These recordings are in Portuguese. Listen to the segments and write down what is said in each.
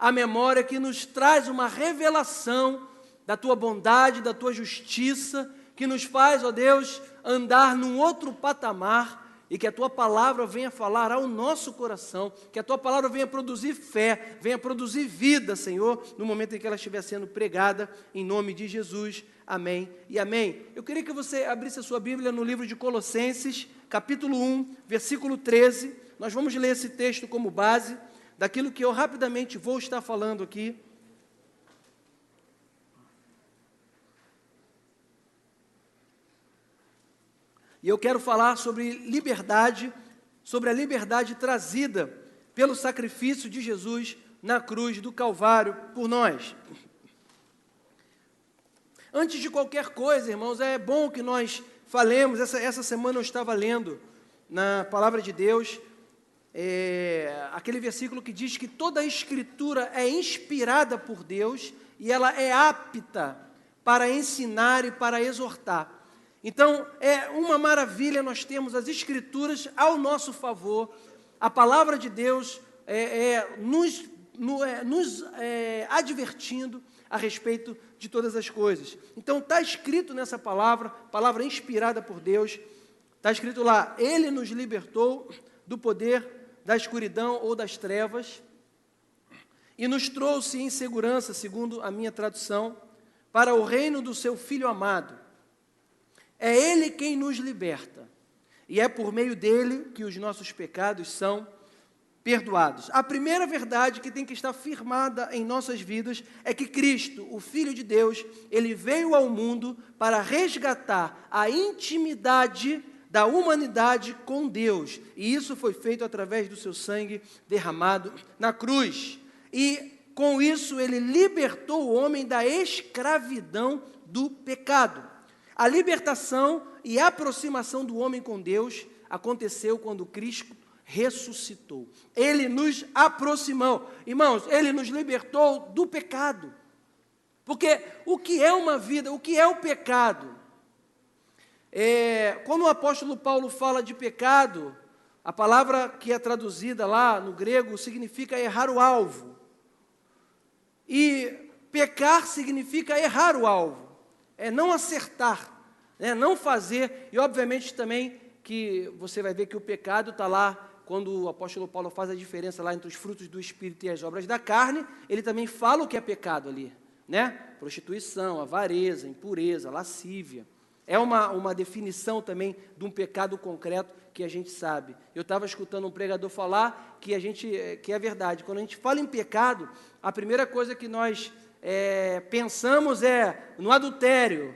à memória, que nos traz uma revelação da Tua bondade, da Tua justiça, que nos faz, ó Deus, andar num outro patamar, e que a Tua palavra venha falar ao nosso coração, que a Tua palavra venha produzir fé, venha produzir vida, Senhor, no momento em que ela estiver sendo pregada, em nome de Jesus. Amém e amém. Eu queria que você abrisse a sua Bíblia no livro de Colossenses, capítulo 1, versículo 13. Nós vamos ler esse texto como base daquilo que eu rapidamente vou estar falando aqui. E eu quero falar sobre liberdade, sobre a liberdade trazida pelo sacrifício de Jesus na cruz do Calvário por nós. Antes de qualquer coisa, irmãos, é bom que nós falemos. Essa semana eu estava lendo na Palavra de Deus, aquele versículo que diz que toda a Escritura é inspirada por Deus e ela é apta para ensinar e para exortar. Então, é uma maravilha nós termos as Escrituras ao nosso favor. A Palavra de Deus nos advertindo a respeito de todas as coisas. Então, está escrito nessa palavra inspirada por Deus, está escrito lá: Ele nos libertou do poder da escuridão ou das trevas e nos trouxe em segurança, segundo a minha tradução, para o reino do seu Filho amado. É Ele quem nos liberta, e é por meio dele que os nossos pecados são perdoados. A primeira verdade que tem que estar firmada em nossas vidas é que Cristo, o Filho de Deus, Ele veio ao mundo para resgatar a intimidade da humanidade com Deus, e isso foi feito através do seu sangue derramado na cruz. E com isso Ele libertou o homem da escravidão do pecado. A libertação e a aproximação do homem com Deus aconteceu quando Cristo ressuscitou. Ele nos aproximou. Irmãos, Ele nos libertou do pecado. Porque o que é uma vida, o que é o pecado? Quando o apóstolo Paulo fala de pecado, a palavra que é traduzida lá no grego significa errar o alvo. E pecar significa errar o alvo. É não acertar, não fazer. E obviamente também que você vai ver que o pecado está lá, quando o apóstolo Paulo faz a diferença lá entre os frutos do Espírito e as obras da carne, ele também fala o que é pecado ali, prostituição, avareza, impureza, lascívia. É uma definição também de um pecado concreto que a gente sabe. Eu estava escutando um pregador falar que é verdade. Quando a gente fala em pecado, a primeira coisa que nós pensamos no adultério,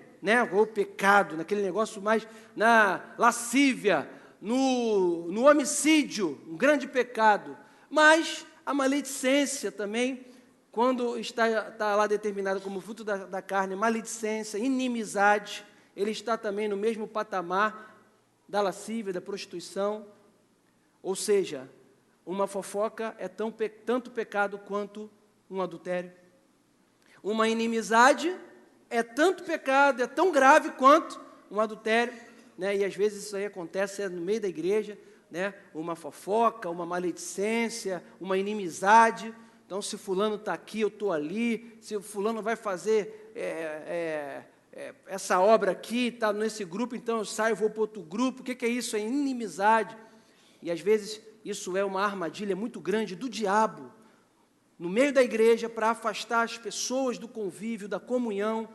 ou pecado, naquele negócio mais, na lascívia, no homicídio, um grande pecado. Mas a maledicência também, quando está lá determinado como fruto da carne, maledicência, inimizade, ele está também no mesmo patamar da lascívia, da prostituição. Ou seja, uma fofoca é tanto pecado quanto um adultério. Uma inimizade é tanto pecado, é tão grave quanto um adultério, e às vezes isso aí acontece no meio da igreja, uma fofoca, uma maledicência, uma inimizade. Então, se fulano está aqui, eu estou ali, se o fulano vai fazer essa obra aqui, está nesse grupo, então eu saio, vou para outro grupo. O que é isso? É inimizade. E às vezes isso é uma armadilha muito grande do diabo, no meio da igreja, para afastar as pessoas do convívio, da comunhão,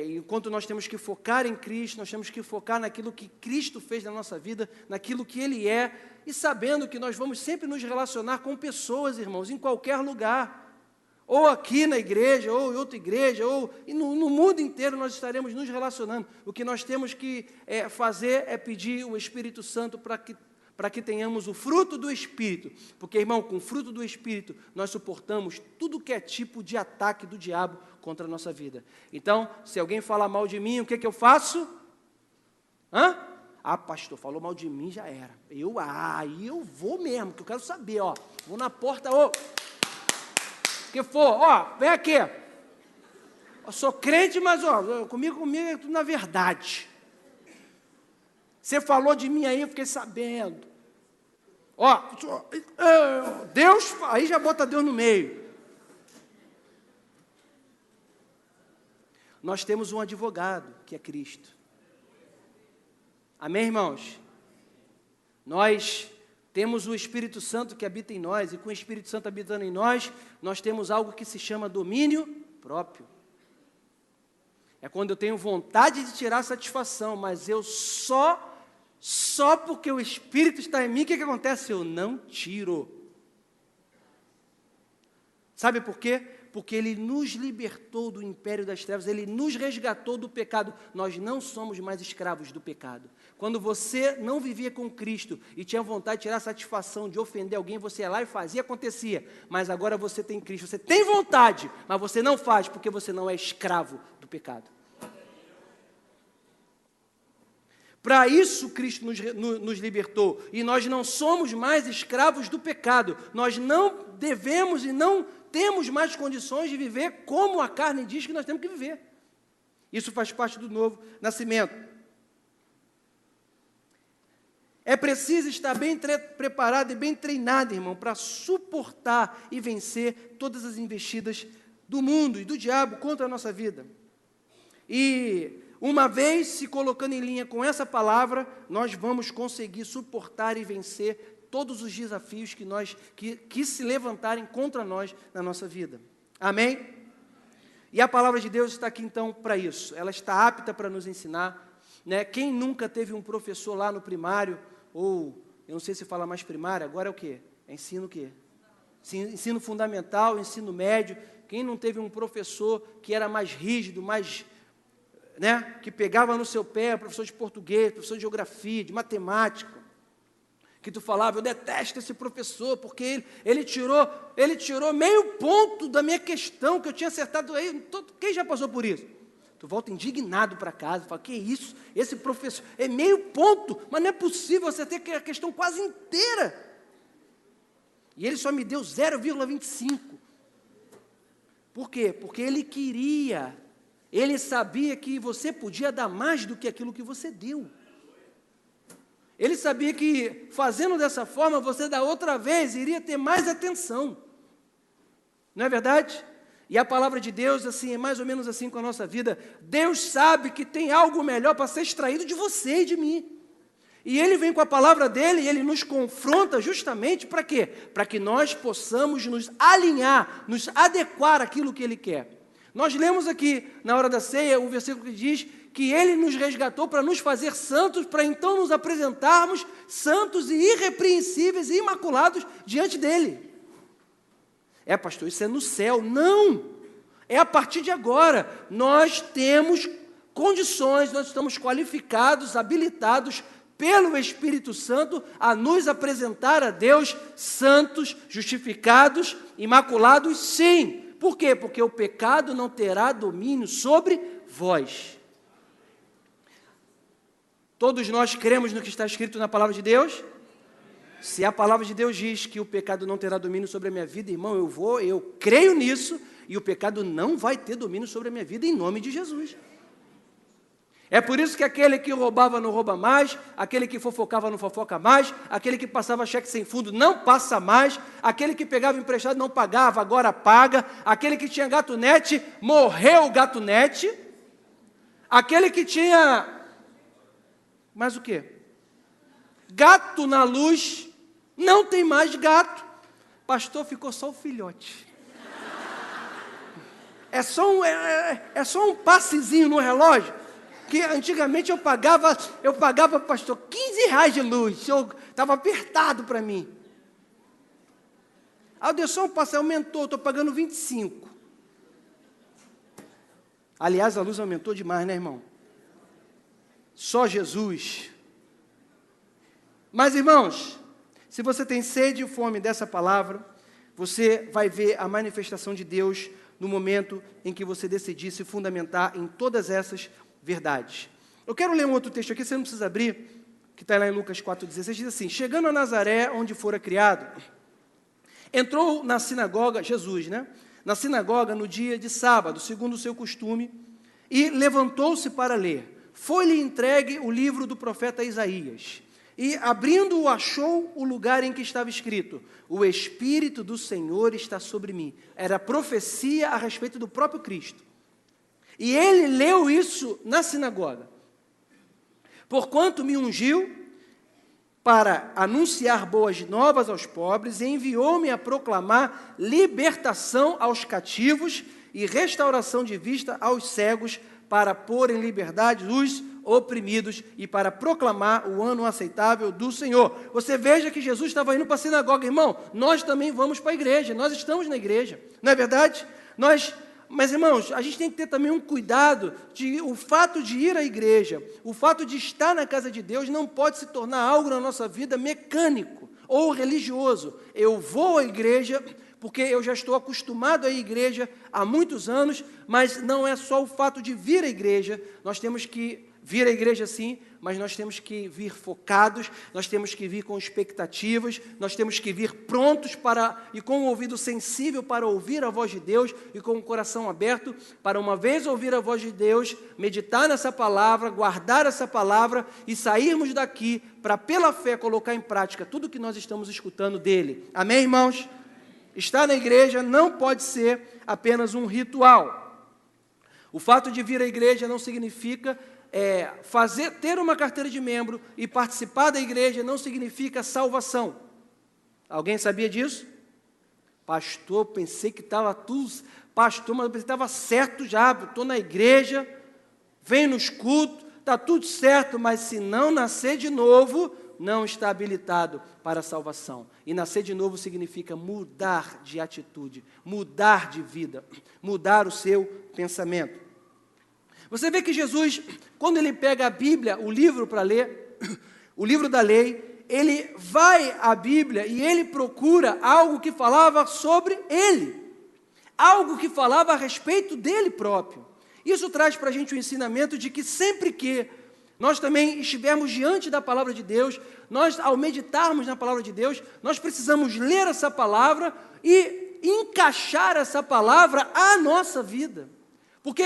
enquanto nós temos que focar em Cristo, nós temos que focar naquilo que Cristo fez na nossa vida, naquilo que Ele é, e sabendo que nós vamos sempre nos relacionar com pessoas, irmãos, em qualquer lugar, ou aqui na igreja, ou em outra igreja, e no mundo inteiro nós estaremos nos relacionando. O que nós temos que fazer é pedir o Espírito Santo para que tenhamos o fruto do Espírito, porque, irmão, com o fruto do Espírito, nós suportamos tudo que é tipo de ataque do diabo contra a nossa vida. Então, se alguém falar mal de mim, o que eu faço? Pastor, falou mal de mim, já era. Aí eu vou mesmo, que eu quero saber, vou na porta, que for, vem aqui. Eu sou crente, mas, comigo é tudo na verdade. Você falou de mim aí, eu fiquei sabendo. Ó, Deus, aí já bota Deus no meio. Nós temos um advogado, que é Cristo. Amém, irmãos? Nós temos o Espírito Santo que habita em nós, e com o Espírito Santo habitando em nós, nós temos algo que se chama domínio próprio. É quando eu tenho vontade de tirar satisfação, mas eu só porque o Espírito está em mim, o que acontece? Eu não tiro. Sabe por quê? Porque Ele nos libertou do império das trevas, Ele nos resgatou do pecado. Nós não somos mais escravos do pecado. Quando você não vivia com Cristo e tinha vontade de tirar satisfação, de ofender alguém, você ia lá e fazia, acontecia. Mas agora você tem Cristo, você tem vontade, mas você não faz porque você não é escravo do pecado. Para isso Cristo nos libertou, e nós não somos mais escravos do pecado. Nós não devemos e não temos mais condições de viver como a carne diz que nós temos que viver. Isso faz parte do novo nascimento. É preciso estar bem preparado e bem treinado, irmão, para suportar e vencer todas as investidas do mundo e do diabo contra a nossa vida. E uma vez se colocando em linha com essa palavra, nós vamos conseguir suportar e vencer todos os desafios que se levantarem contra nós na nossa vida. Amém? E a palavra de Deus está aqui então para isso. Ela está apta para nos ensinar, né? Quem nunca teve um professor lá no primário, ou eu não sei se fala mais primário, agora é o quê? É ensino o quê? Ensino fundamental, ensino médio. Quem não teve um professor que era mais rígido, mais, né, que pegava no seu pé, professor de português, professor de geografia, de matemática, que tu falava, eu detesto esse professor, porque ele tirou meio ponto da minha questão, que eu tinha acertado aí. Quem já passou por isso? Tu volta indignado para casa, fala, que isso? Esse professor, é meio ponto, mas não é possível, você ter a questão quase inteira. E ele só me deu 0,25. Por quê? Porque ele queria, ele sabia que você podia dar mais do que aquilo que você deu. Ele sabia que, fazendo dessa forma, você da outra vez iria ter mais atenção. Não é verdade? E a palavra de Deus, assim, é mais ou menos assim com a nossa vida. Deus sabe que tem algo melhor para ser extraído de você e de mim. E Ele vem com a palavra dEle e Ele nos confronta justamente para quê? Para que nós possamos nos alinhar, nos adequar àquilo que Ele quer. Nós lemos aqui, na hora da ceia, o versículo que diz que Ele nos resgatou para nos fazer santos, para então nos apresentarmos santos e irrepreensíveis e imaculados diante dEle. Pastor, isso é no céu. Não! É a partir de agora. Nós temos condições, nós estamos qualificados, habilitados pelo Espírito Santo a nos apresentar a Deus santos, justificados, imaculados, sim. Por quê? Porque o pecado não terá domínio sobre vós. Todos nós cremos no que está escrito na palavra de Deus? Se a palavra de Deus diz que o pecado não terá domínio sobre a minha vida, irmão, eu creio nisso, e o pecado não vai ter domínio sobre a minha vida, em nome de Jesus. É por isso que aquele que roubava não rouba mais, aquele que fofocava não fofoca mais, aquele que passava cheque sem fundo não passa mais, aquele que pegava emprestado não pagava, agora paga, aquele que tinha gatunete, morreu o gatunete, aquele que tinha... mais o quê? Gato na luz, não tem mais gato. Pastor, ficou só o filhote. É só um passezinho no relógio, que antigamente eu pagava, pastor, R$15 de luz. Estava apertado para mim. Aí deu só um passe, aumentou, estou pagando 25. Aliás, a luz aumentou demais, né, irmão? Só Jesus. Mas, irmãos, se você tem sede e fome dessa palavra, você vai ver a manifestação de Deus no momento em que você decidir se fundamentar em todas essas verdades. Eu quero ler um outro texto aqui, você não precisa abrir, que está lá em Lucas 4,16, diz assim, chegando a Nazaré, onde fora criado, entrou na sinagoga, Jesus, né? Na sinagoga no dia de sábado, segundo o seu costume, e levantou-se para ler. Foi-lhe entregue o livro do profeta Isaías. E, abrindo-o, achou o lugar em que estava escrito: o Espírito do Senhor está sobre mim. Era profecia a respeito do próprio Cristo. E ele leu isso na sinagoga. Porquanto me ungiu para anunciar boas novas aos pobres, e enviou-me a proclamar libertação aos cativos e restauração de vista aos cegos, para pôr em liberdade os oprimidos e para proclamar o ano aceitável do Senhor. Você veja que Jesus estava indo para a sinagoga, irmão. Nós também vamos para a igreja, nós estamos na igreja, não é verdade? Mas, irmãos, a gente tem que ter também um cuidado o fato de ir à igreja, o fato de estar na casa de Deus não pode se tornar algo na nossa vida mecânico ou religioso. Eu vou à igreja porque eu já estou acostumado à igreja há muitos anos, mas não é só o fato de vir à igreja. Nós temos que vir à igreja sim, mas nós temos que vir focados, nós temos que vir com expectativas, nós temos que vir prontos e com o ouvido sensível para ouvir a voz de Deus e com o coração aberto para, uma vez ouvir a voz de Deus, meditar nessa palavra, guardar essa palavra e sairmos daqui para, pela fé, colocar em prática tudo que nós estamos escutando dele. Amém, irmãos? Estar na igreja não pode ser apenas um ritual. O fato de vir à igreja não significa ter uma carteira de membro e participar da igreja não significa salvação. Alguém sabia disso? Pastor, pensei que estava tudo... Pastor, mas eu pensei que estava certo já, estou na igreja, venho nos cultos, está tudo certo, mas se não nascer de novo, não está habilitado para a salvação. E nascer de novo significa mudar de atitude, mudar de vida, mudar o seu pensamento. Você vê que Jesus, quando ele pega a Bíblia, o livro para ler, o livro da lei, ele vai à Bíblia e ele procura algo que falava sobre ele, algo que falava a respeito dele próprio. Isso traz para a gente o ensinamento de que sempre que nós também estivermos diante da palavra de Deus, nós, ao meditarmos na palavra de Deus, nós precisamos ler essa palavra e encaixar essa palavra à nossa vida. Porque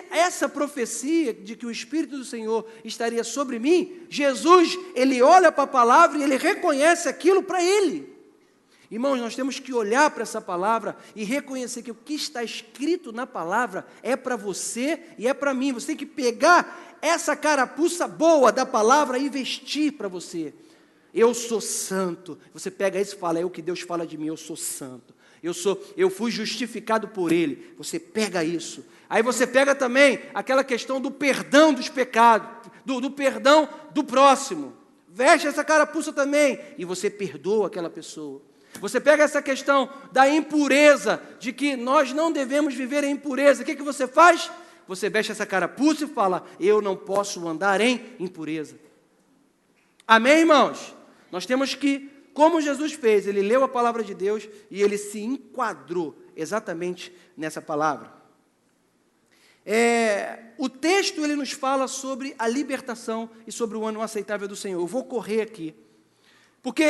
essa profecia de que o Espírito do Senhor estaria sobre mim, Jesus, ele olha para a palavra e ele reconhece aquilo para ele. Irmãos, nós temos que olhar para essa palavra e reconhecer que o que está escrito na palavra é para você e é para mim. Você tem que pegar essa carapuça boa da palavra e vestir para você. Eu sou santo. Você pega isso e fala, é o que Deus fala de mim, eu sou santo. Eu fui justificado por Ele. Você pega isso. Aí você pega também aquela questão do perdão dos pecados, do perdão do próximo. Veste essa carapuça também e você perdoa aquela pessoa. Você pega essa questão da impureza, de que nós não devemos viver em impureza. O que você faz? Você veste essa carapuça e fala, eu não posso andar em impureza. Amém, irmãos? Nós temos que, como Jesus fez, ele leu a palavra de Deus e ele se enquadrou exatamente nessa palavra. O texto ele nos fala sobre a libertação e sobre o ano aceitável do Senhor. Eu vou correr aqui, porque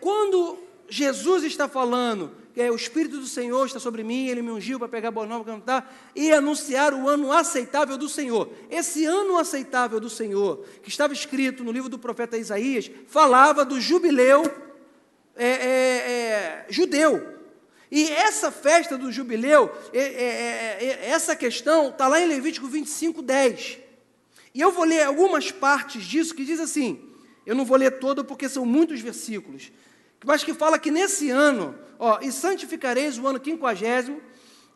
quando Jesus está falando que o Espírito do Senhor está sobre mim, ele me ungiu para pegar boa nova, cantar e anunciar o ano aceitável do Senhor. Esse ano aceitável do Senhor, que estava escrito no livro do profeta Isaías, falava do jubileu judeu. E essa festa do jubileu, essa questão está lá em Levítico 25:10. E eu vou ler algumas partes disso que diz assim, eu não vou ler todo porque são muitos versículos, mas que fala que nesse ano, e santificareis o ano 50º,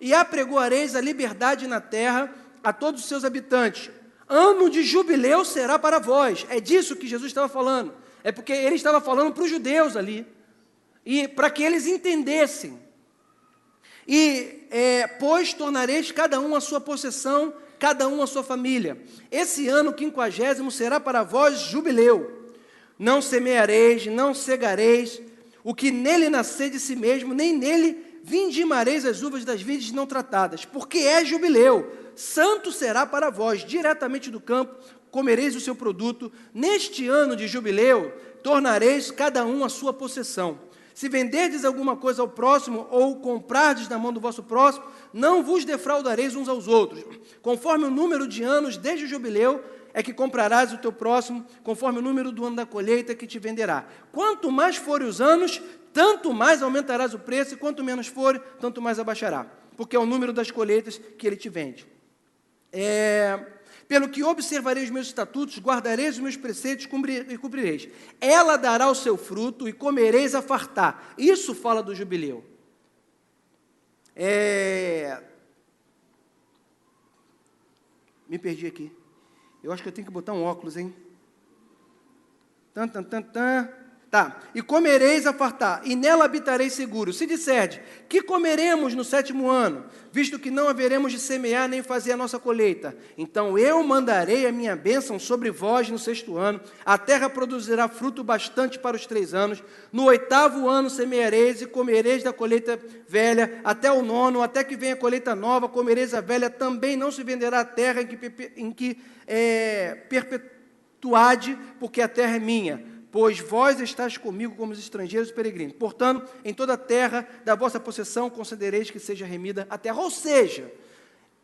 e apregoareis a liberdade na terra a todos os seus habitantes. Ano de jubileu será para vós. É disso que Jesus estava falando. É porque ele estava falando para os judeus ali, e para que eles entendessem. Pois tornareis cada um a sua possessão, cada um a sua família. Esse ano 50º será para vós jubileu. Não semeareis, não cegareis, o que nele nascer de si mesmo, nem nele vindimareis as uvas das vides não tratadas, porque é jubileu, santo será para vós, diretamente do campo, comereis o seu produto, neste ano de jubileu, tornareis cada um a sua possessão. Se venderdes alguma coisa ao próximo, ou comprardes na mão do vosso próximo, não vos defraudareis uns aos outros. Conforme o número de anos desde o jubileu, é que comprarás o teu próximo, conforme o número do ano da colheita que te venderá. Quanto mais forem os anos, tanto mais aumentarás o preço, e quanto menos for, tanto mais abaixará, porque é o número das colheitas que ele te vende. Pelo que observarei os meus estatutos, guardareis os meus preceitos e cumprireis. Ela dará o seu fruto e comereis a fartar. Isso fala do jubileu. Me perdi aqui. Eu acho que eu tenho que botar um óculos, hein? Tá. E comereis a fartar, e nela habitareis seguro. Se disserdes, que comeremos no 7º ano, visto que não haveremos de semear nem fazer a nossa colheita? Então eu mandarei a minha bênção sobre vós no 6º ano, a terra produzirá fruto bastante para os 3 anos, no 8º ano semeareis e comereis da colheita velha, até o 9º, até que venha a colheita nova, comereis a velha, também não se venderá a terra em que perpetuade, porque a terra é minha. Pois vós estáis comigo como os estrangeiros e peregrinos. Portanto, em toda a terra da vossa possessão concedereis que seja remida a terra. Ou seja,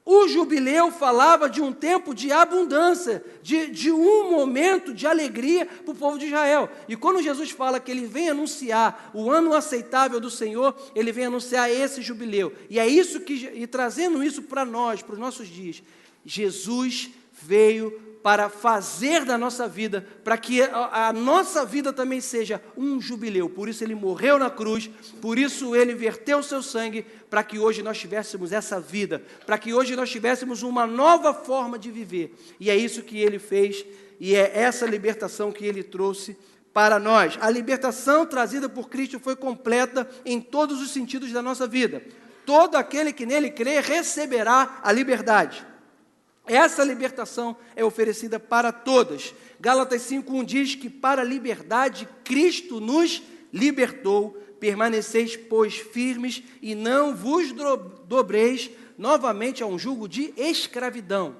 o jubileu falava de um tempo de abundância, de um momento de alegria para o povo de Israel. E quando Jesus fala que ele vem anunciar o ano aceitável do Senhor, ele vem anunciar esse jubileu. E é isso e trazendo isso para nós, para os nossos dias, Jesus veio para fazer da nossa vida, para que a nossa vida também seja um jubileu. Por isso ele morreu na cruz, por isso ele verteu o seu sangue, para que hoje nós tivéssemos essa vida, para que hoje nós tivéssemos uma nova forma de viver. E é isso que ele fez, e é essa libertação que ele trouxe para nós. A libertação trazida por Cristo foi completa em todos os sentidos da nossa vida. Todo aquele que nele crê receberá a liberdade. Essa libertação é oferecida para todas. Gálatas 5:1 diz que para a liberdade Cristo nos libertou. Permaneceis, pois, firmes e não vos dobreis novamente a um jugo de escravidão.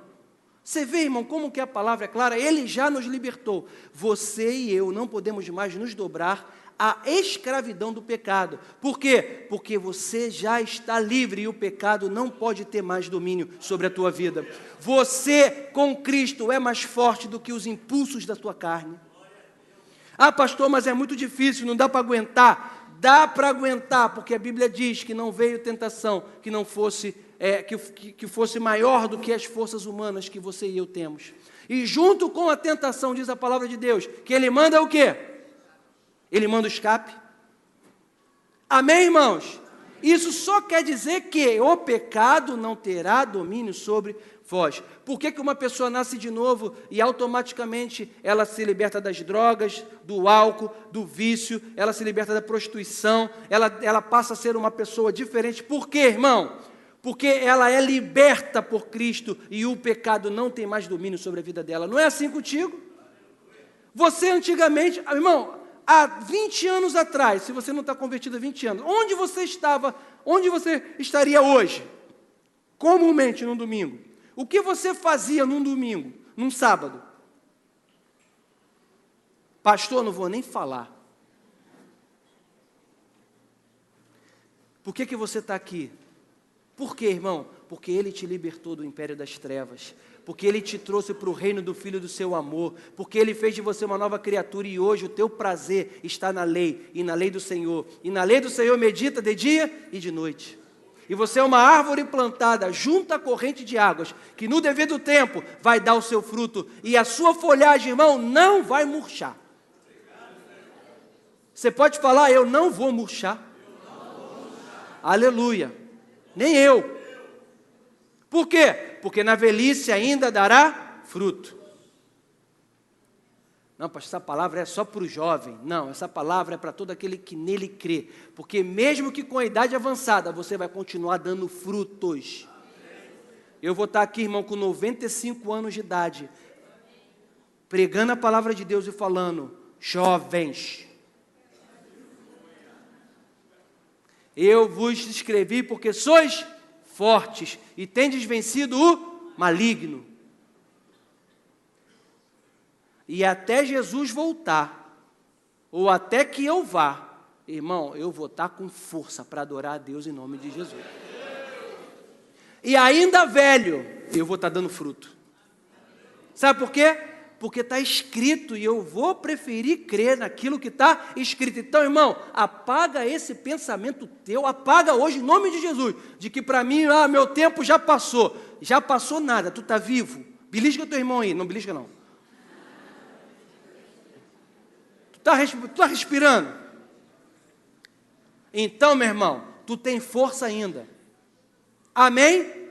Você vê, irmão, como que a palavra é clara? Ele já nos libertou. Você e eu não podemos mais nos dobrar a escravidão do pecado. Por quê? Porque você já está livre e o pecado não pode ter mais domínio sobre a tua vida. Você, com Cristo, é mais forte do que os impulsos da tua carne. Ah, pastor, mas é muito difícil, não dá para aguentar. Dá para aguentar, porque a Bíblia diz que não veio tentação que não fosse, que fosse maior do que as forças humanas que você e eu temos. E junto com a tentação, diz a palavra de Deus, que Ele manda o quê? Ele manda o escape. Amém, irmãos? Isso só quer dizer que o pecado não terá domínio sobre vós. Por que uma pessoa nasce de novo e automaticamente ela se liberta das drogas, do álcool, do vício, ela se liberta da prostituição, ela passa a ser uma pessoa diferente? Por quê, irmão? Porque ela é liberta por Cristo e o pecado não tem mais domínio sobre a vida dela. Não é assim contigo? Você antigamente, irmão, há 20 anos atrás, se você não está convertido há 20 anos, onde você estava, onde você estaria hoje? Comumente num domingo. O que você fazia num domingo, num sábado? Pastor, não vou nem falar. Por que você está aqui? Por quê, irmão? Porque Ele te libertou do império das trevas, porque Ele te trouxe para o reino do Filho do seu amor, porque Ele fez de você uma nova criatura e hoje o teu prazer está na lei, e na lei do Senhor. E na lei do Senhor medita de dia e de noite. E você é uma árvore plantada junto à corrente de águas, que no devido tempo vai dar o seu fruto, e a sua folhagem, irmão, não vai murchar. Você pode falar, eu não vou murchar. Aleluia. Nem eu. Por quê? Porque na velhice ainda dará fruto. Não, pastor, essa palavra é só para o jovem. Não, essa palavra é para todo aquele que nele crê. Porque mesmo que com a idade avançada, você vai continuar dando frutos. Eu vou estar aqui, irmão, com 95 anos de idade, pregando a palavra de Deus e falando, jovens, eu vos escrevi porque sois fortes e tendes vencido o maligno. E até Jesus voltar, ou até que eu vá, irmão, eu vou estar com força para adorar a Deus em nome de Jesus. E ainda velho, eu vou estar dando fruto. Sabe por quê? Porque está escrito e eu vou preferir crer naquilo que está escrito. Então, irmão, apaga esse pensamento teu, apaga hoje em nome de Jesus, de que para mim, meu tempo já passou. Já passou nada, tu está vivo. Belisca teu irmão aí, não belisca não. Tu tá respirando? Então, meu irmão, tu tem força ainda. Amém? Amém?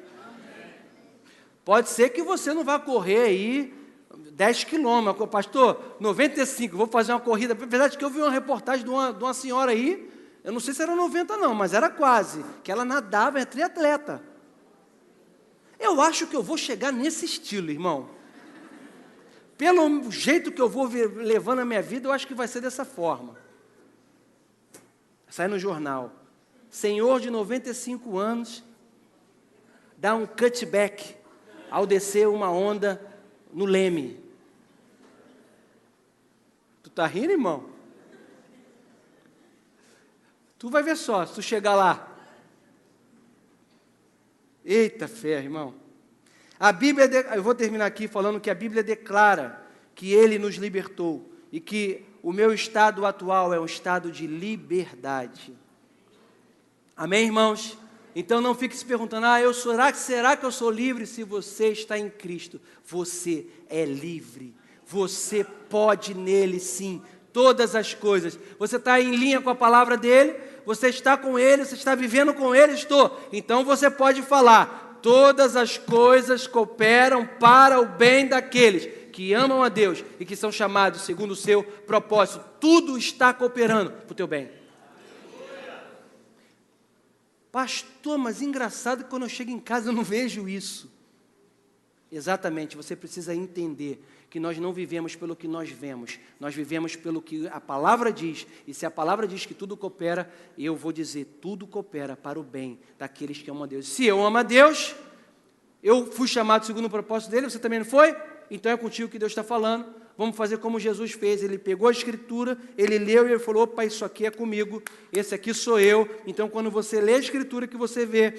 Pode ser que você não vá correr aí 10 quilômetros, pastor, 95, vou fazer uma corrida. Apesar de que eu vi uma reportagem de uma senhora aí, eu não sei se era 90 não, mas era quase, que ela nadava, é triatleta. Eu acho que eu vou chegar nesse estilo, irmão. Pelo jeito que eu vou levando a minha vida, eu acho que vai ser dessa forma. Sai no jornal. Senhor de 95 anos dá um cutback ao descer uma onda no Leme. Tu tá rindo, irmão? Tu vai ver só, se tu chegar lá. Eita fé, irmão. A Bíblia, eu vou terminar aqui falando que a Bíblia declara que Ele nos libertou e que o meu estado atual é um estado de liberdade. Amém, irmãos? Então não fique se perguntando, será que eu sou livre? Se você está em Cristo, você é livre. Você pode nele sim, todas as coisas. Você está em linha com a palavra dele, você está com ele, você está vivendo com ele, estou. Então você pode falar, todas as coisas cooperam para o bem daqueles que amam a Deus e que são chamados segundo o seu propósito. Tudo está cooperando para o teu bem. Pastor, mas engraçado que quando eu chego em casa eu não vejo isso. Exatamente, você precisa entender que nós não vivemos pelo que nós vemos, nós vivemos pelo que a palavra diz, e se a palavra diz que tudo coopera, eu vou dizer, tudo coopera para o bem daqueles que amam a Deus. Se eu amo a Deus, eu fui chamado segundo o propósito dele, você também não foi? Então é contigo que Deus está falando. Vamos fazer como Jesus fez, ele pegou a Escritura, ele leu e ele falou, opa, isso aqui é comigo, esse aqui sou eu. Então quando você lê a Escritura, que você vê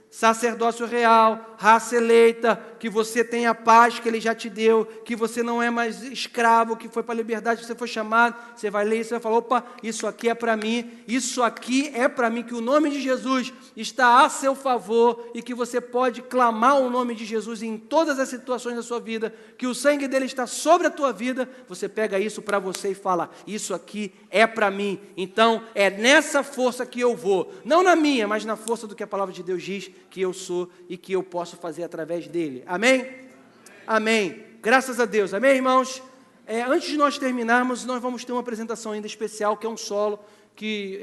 sacerdócio real, raça eleita, que você tem a paz que ele já te deu, que você não é mais escravo, que foi para a liberdade que você foi chamado, você vai ler isso e vai falar, opa, isso aqui é para mim, isso aqui é para mim, que o nome de Jesus está a seu favor e que você pode clamar o nome de Jesus em todas as situações da sua vida, que o sangue dele está sobre a tua vida, você pega isso para você e fala, isso aqui é para mim, então é nessa força que eu vou, não na minha, mas na força do que a palavra de Deus diz, que eu sou e que eu posso fazer através dele. Amém? Amém. Graças a Deus. Amém, irmãos? Antes de nós terminarmos, nós vamos ter uma apresentação ainda especial, que é um solo, que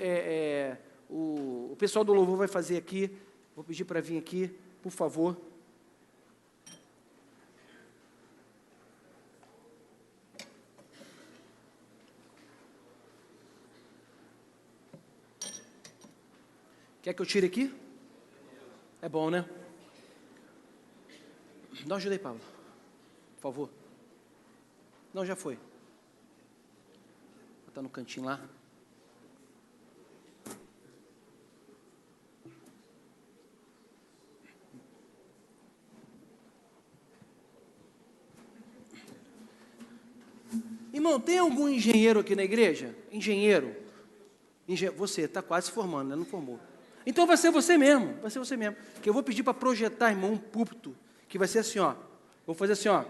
o pessoal do louvor vai fazer aqui. Vou pedir para vir aqui, por favor. Quer que eu tire aqui? É bom, né? Dá uma ajuda aí, Pablo. Por favor. Não, já foi. Está no cantinho lá. Irmão, tem algum engenheiro aqui na igreja? Engenheiro? Você está quase se formando, né? Não formou. Então vai ser você mesmo, que eu vou pedir para projetar, irmão, um púlpito, que vai ser assim, ó. Vou fazer assim, ó.